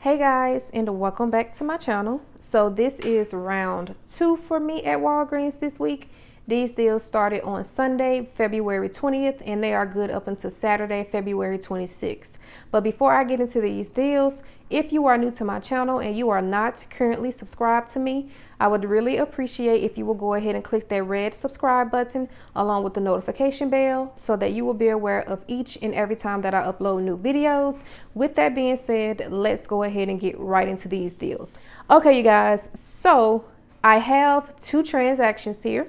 Hey guys, and welcome back to my channel. So this is round 2 for me at Walgreens this week. These deals started on Sunday, February 20th, and they are good up until Saturday, February 26th. But before I get into these deals, if you are new to my channel and you are not currently subscribed to me, I would really appreciate if you will go ahead and click that red subscribe button along with the notification bell so that you will be aware of each and every time that I upload new videos. With that being said, let's go ahead and get right into these deals. Okay, you guys, so I have 2 transactions here.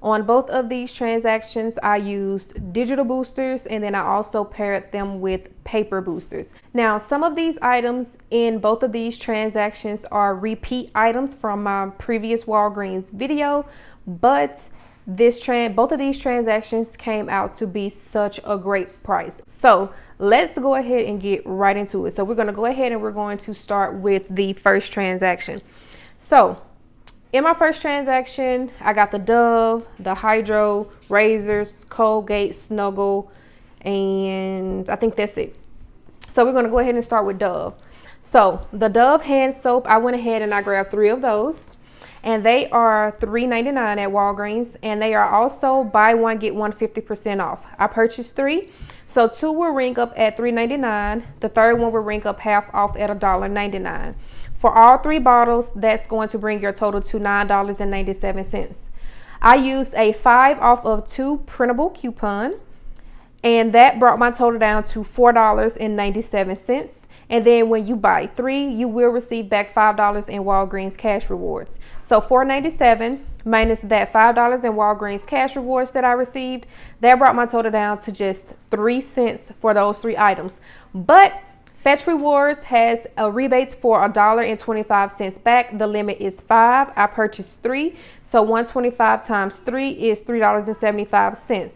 On both of these transactions, I used digital boosters and then I also paired them with paper boosters. Now, some of these items in both of these transactions are repeat items from my previous Walgreens video, but both of these transactions came out to be such a great price. So let's go ahead and get right into it. So we're going to go ahead and we're going to start with the first transaction. So in my first transaction, I got the Dove, the Hydro, razors, Colgate, Snuggle, and I think that's it. So we're going to go ahead and start with Dove. So the Dove hand soap, I went ahead and I grabbed 3 of those. And they are $3.99 at Walgreens. And they are also buy one, get one 50% off. I purchased 3. So 2 will ring up at $3.99. The third one will ring up half off at $1.99. For all 3 bottles, that's going to bring your total to $9.97. I used a 5 off of 2 printable coupon, and that brought my total down to $4.97. And then when you buy 3, you will receive back $5 in Walgreens cash rewards. So $4.97 minus that $5 in Walgreens cash rewards that I received, that brought my total down to just 3 cents for those 3 items. But Fetch Rewards has a rebates for $1.25 back. The limit is 5. I purchased 3. So 125 times 3 is $3.75.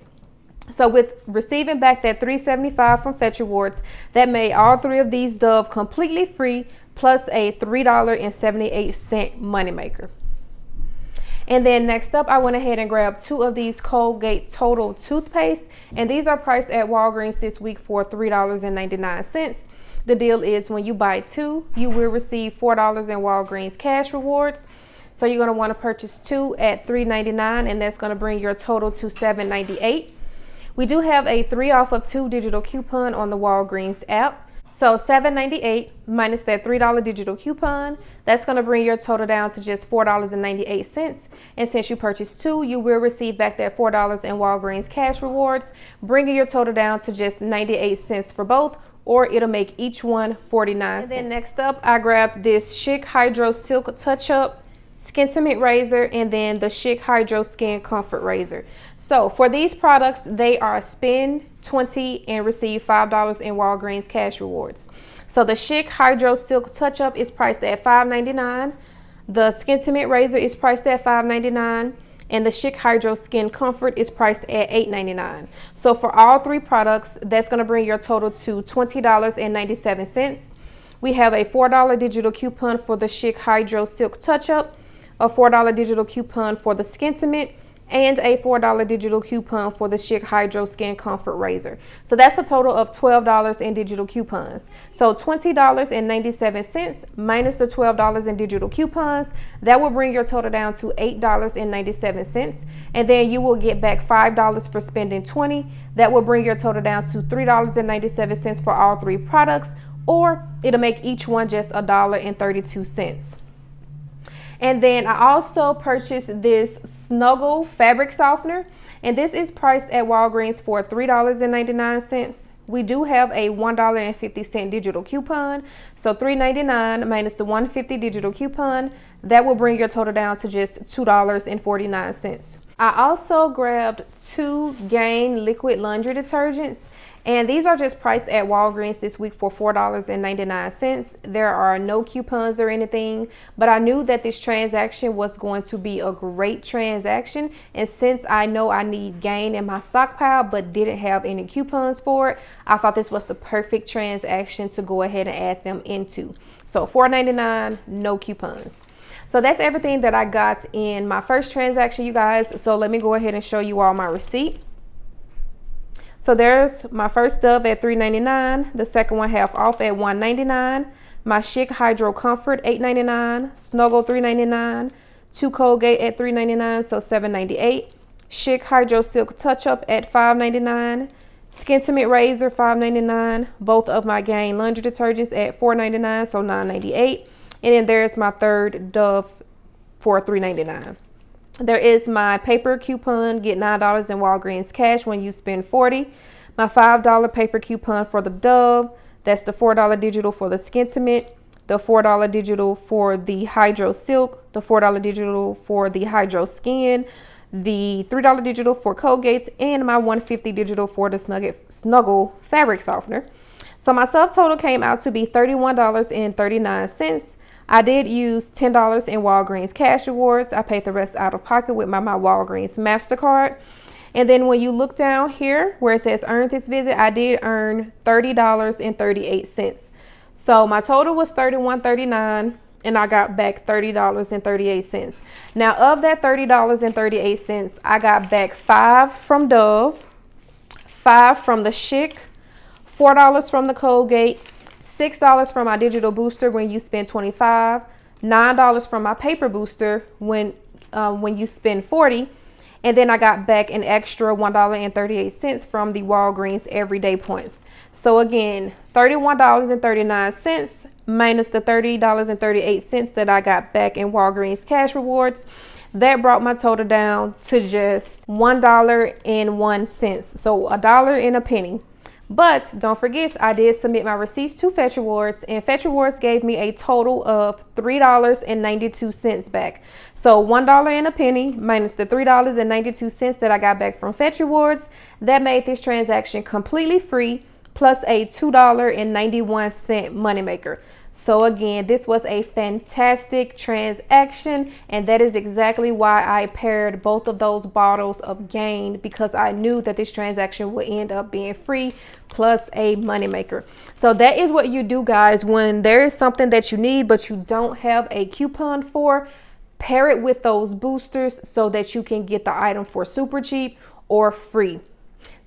So with receiving back that $3.75 from Fetch Rewards, that made all 3 of these Dove completely free, plus a $3.78 moneymaker. And then next up, I went ahead and grabbed 2 of these Colgate Total toothpaste, and these are priced at Walgreens this week for $3.99. The deal is when you buy 2, you will receive $4 in Walgreens cash rewards. So you're going to want to purchase 2 at $3.99, and that's going to bring your total to $7.98. We do have a 3 off of 2 digital coupon on the Walgreens app. So $7.98 minus that $3 digital coupon, that's going to bring your total down to just $4.98. And since you purchased 2, you will receive back that $4 in Walgreens cash rewards, bringing your total down to just 98 cents for both, or it'll make each one 49 cents. And then next up, I grabbed this Schick Hydro Silk Touch-Up Skintimate Razor and then the Schick Hydro Skin Comfort Razor. So for these products, they are spend $20 and receive $5 in Walgreens cash rewards. So the Schick Hydro Silk Touch-Up is priced at $5.99. The Skintimate Razor is priced at $5.99. And the Schick Hydro Skin Comfort is priced at $8.99. So for all 3 products, that's going to bring your total to $20.97. We have a $4 digital coupon for the Schick Hydro Silk Touch-Up, a $4 digital coupon for the Skintimate, and a $4 digital coupon for the Schick Hydro Skin Comfort Razor. So that's a total of $12 in digital coupons. So $20.97 minus the $12 in digital coupons, that will bring your total down to $8.97. And then you will get back $5 for spending $20. That will bring your total down to $3.97 for all 3 products, or it'll make each one just $1.32. And then I also purchased this Snuggle fabric softener, and this is priced at Walgreens for $3.99. We do have a $1.50 digital coupon, so $3.99 minus the $1.50 digital coupon, that will bring your total down to just $2.49. I also grabbed 2 Gain liquid laundry detergents, and these are just priced at Walgreens this week for $4.99. There are no coupons or anything, but I knew that this transaction was going to be a great transaction. And since I know I need Gain in my stockpile but didn't have any coupons for it, I thought this was the perfect transaction to go ahead and add them into. So $4.99, no coupons. So that's everything that I got in my first transaction, you guys. So let me go ahead and show you all my receipt. So there's my first Dove at $3.99, the second one half off at $1.99, my Schick Hydro Comfort $8.99, Snuggle $3.99, 2 Colgate at $3.99, so $7.98. Schick Hydro Silk Touch Up at $5.99. Skintimate Razor $5.99. Both of my Gain laundry detergents at $4.99, so $9.98. And then there's my third Dove for $3.99. There is my paper coupon, get $9 in Walgreens cash when you spend $40. My $5 paper coupon for the Dove. That's the $4 digital for the Skintimate, the $4 digital for the Hydro Silk, the $4 digital for the Hydro Skin, the $3 digital for Colgate, and my $1.50 digital for the Snuggle fabric softener. So my subtotal came out to be $31.39. I did use $10 in Walgreens cash rewards. I paid the rest out of pocket with my Walgreens MasterCard. And then when you look down here where it says earn this visit, I did earn $30.38. So my total was $31.39 and I got back $30.38. Now of that $30.38, I got back $5 from Dove, $5 from the Schick, $4 from the Colgate, $6 from my digital booster when you spend $25, $9 from my paper booster when you spend $40, and then I got back an extra $1.38 from the Walgreens everyday points. So again, $31.39 minus the $30.38 that I got back in Walgreens cash rewards. That brought my total down to just $1.01. So $1.01. But don't forget, I did submit my receipts to Fetch Rewards, and Fetch Rewards gave me a total of $3.92 back. So $1.01 minus the $3.92 that I got back from Fetch Rewards, that made this transaction completely free, plus a $2.91 moneymaker. So again, this was a fantastic transaction, and that is exactly why I paired both of those bottles of Gain, because I knew that this transaction would end up being free plus a moneymaker. So that is what you do, guys, when there is something that you need but you don't have a coupon for. Pair it with those boosters so that you can get the item for super cheap or free.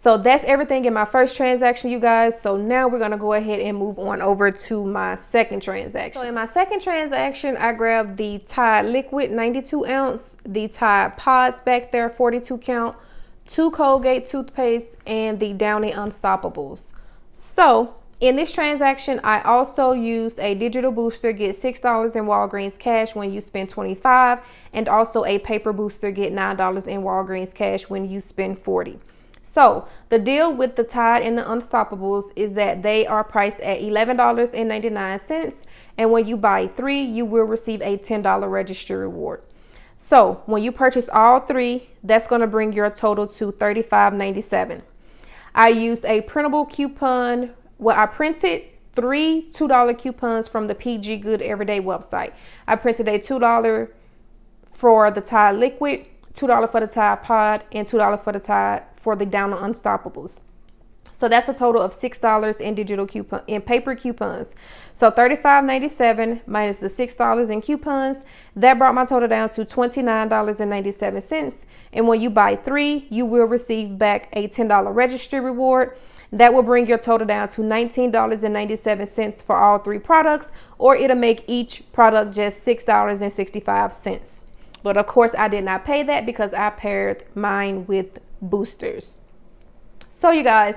So that's everything in my first transaction, you guys. So now we're going to go ahead and move on over to my second transaction. So in my second transaction, I grabbed the Tide Liquid 92 ounce, the Tide Pods back there 42 count, 2 Colgate toothpaste, and the Downy Unstoppables. So in this transaction, I also used a digital booster, get $6 in Walgreens cash when you spend $25, and also a paper booster, get $9 in Walgreens cash when you spend $40. So the deal with the Tide and the Unstoppables is that they are priced at $11.99. And when you buy 3, you will receive a $10 registry reward. So when you purchase all 3, that's going to bring your total to $35.97. I used a printable coupon. Well, I printed 3 $2 coupons from the PG Good Everyday website. I printed a $2 for the Tide Liquid, $2 for the Tide Pod, and $2 for the Tide for the Downy Unstoppables. So that's a total of $6 in digital coupon in paper coupons. So $35.97 minus the $6 in coupons, that brought my total down to $29.97. And when you buy 3, you will receive back a $10 registry reward. That will bring your total down to $19.97 for all 3 products, or it'll make each product just $6.65. But of course, I did not pay that because I paired mine with boosters. So you guys,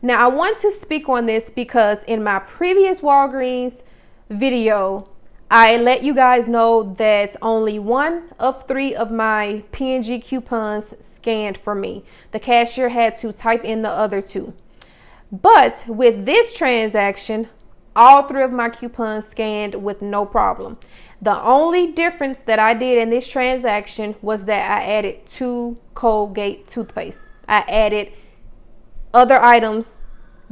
now I want to speak on this because in my previous Walgreens video, I let you guys know that only 1 of 3 of my P&G coupons scanned for me. The cashier had to type in the other 2. But with this transaction, all 3 of my coupons scanned with no problem. The only difference that I did in this transaction was that I added 2 Colgate toothpaste. I added other items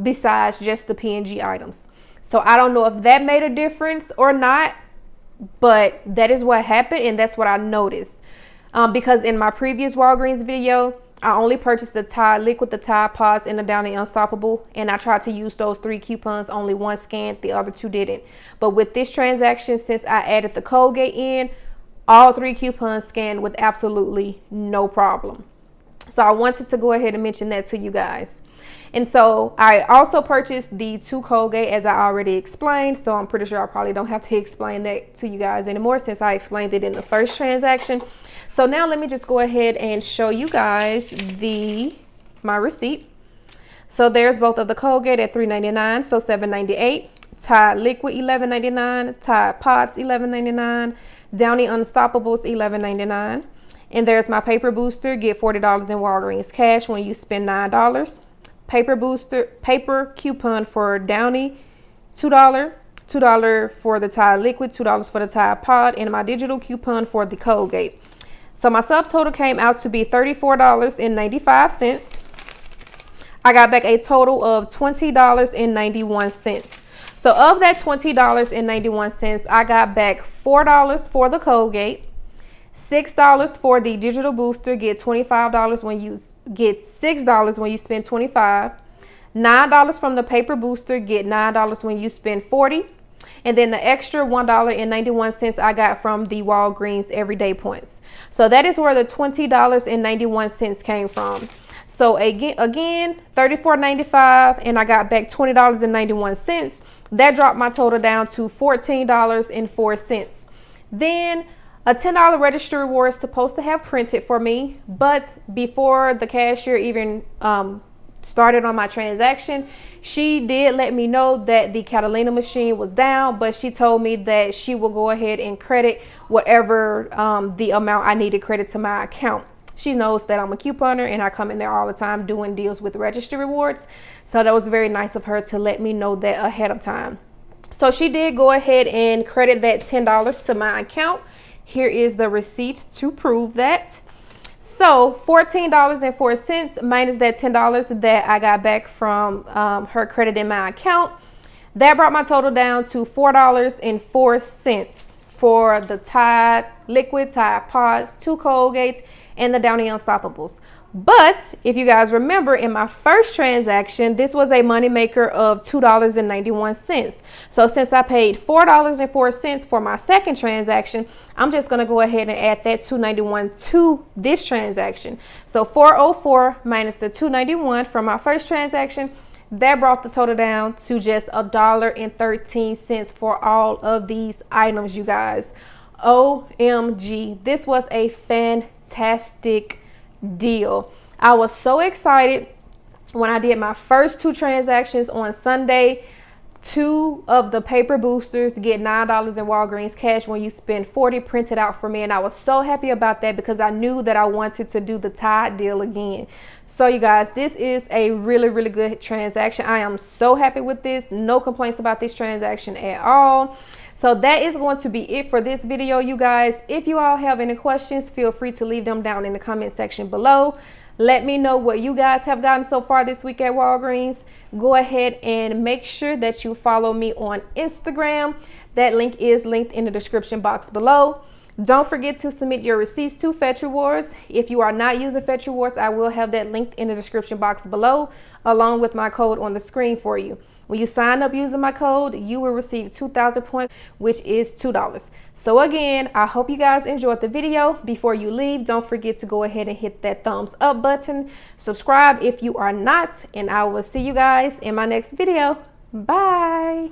besides just the P&G items. So I don't know if that made a difference or not, but that is what happened, and that's what I noticed. Because in my previous Walgreens video, I only purchased the Tide Liquid, the Tide Pods, and the Downy Unstoppable, and I tried to use those 3 coupons. Only 1 scanned, the other 2 didn't. But with this transaction, since I added the Colgate in, all 3 coupons scanned with absolutely no problem. So I wanted to go ahead and mention that to you guys. And so I also purchased the 2 Colgate, as I already explained. So I'm pretty sure I probably don't have to explain that to you guys anymore since I explained it in the first transaction. So now let me just go ahead and show you guys my receipt. So there's both of the Colgate at $3.99, so $7.98. Tide Liquid $11.99. Tide Pods $11.99. Downy Unstoppables $11.99. And there's my Paper Booster. Get $40 in Walgreens cash when you spend $9. Paper coupon for Downy $2. $2 for the Tide Liquid, $2 for the Tide Pod, and my digital coupon for the Colgate. So my subtotal came out to be $34.95. I got back a total of $20.91. So of that $20.91, I got back $4 for the Colgate, $6 for the digital booster, get $25 when you get $6 when you spend $25. $9 from the paper booster, get $9 when you spend $40. And then the extra $1.91 I got from the Walgreens everyday points. So that is where the $20.91 came from. So again, $34.95, and I got back $20.91. That dropped my total down to $14.04. Then a $10 registry reward is supposed to have printed for me, but before the cashier even started on my transaction, she did let me know that the Catalina machine was down, but she told me that she will go ahead and credit whatever the amount I needed credit to my account. She knows that I'm a couponer and I come in there all the time doing deals with registry rewards. So that was very nice of her to let me know that ahead of time. So she did go ahead and credit that $10 to my account. Here is the receipt to prove that. So $14.04 minus that $10 that I got back from her credit in my account. That brought my total down to $4.04 for the Tide Liquid, Tide Pods, 2 Colgates, and the Downy Unstoppables. But if you guys remember, in my first transaction, this was a moneymaker of $2.91. So since I paid $4.04 for my second transaction, I'm just going to go ahead and add that $2.91 to this transaction. So $4.04 minus the $2.91 from my first transaction, that brought the total down to just $1.13 for all of these items, you guys. OMG, this was a fantastic deal. I was so excited when I did my first 2 transactions on Sunday. 2 of the paper boosters get $9 in Walgreens cash when you spend $40 printed out for me, and I was so happy about that because I knew that I wanted to do the Tide deal again. So you guys, this is a really good transaction. I am so happy with this. No complaints about this transaction at all. So that is going to be it for this video, you guys. If you all have any questions, feel free to leave them down in the comment section below. Let me know what you guys have gotten so far this week at Walgreens. Go ahead and make sure that you follow me on Instagram. That link is linked in the description box below. Don't forget to submit your receipts to Fetch Rewards. If you are not using Fetch Rewards, I will have that linked in the description box below, along with my code on the screen for you. When you sign up using my code, you will receive 2,000 points, which is $2. So again, I hope you guys enjoyed the video. Before you leave, don't forget to go ahead and hit that thumbs up button. Subscribe if you are not, and I will see you guys in my next video. Bye.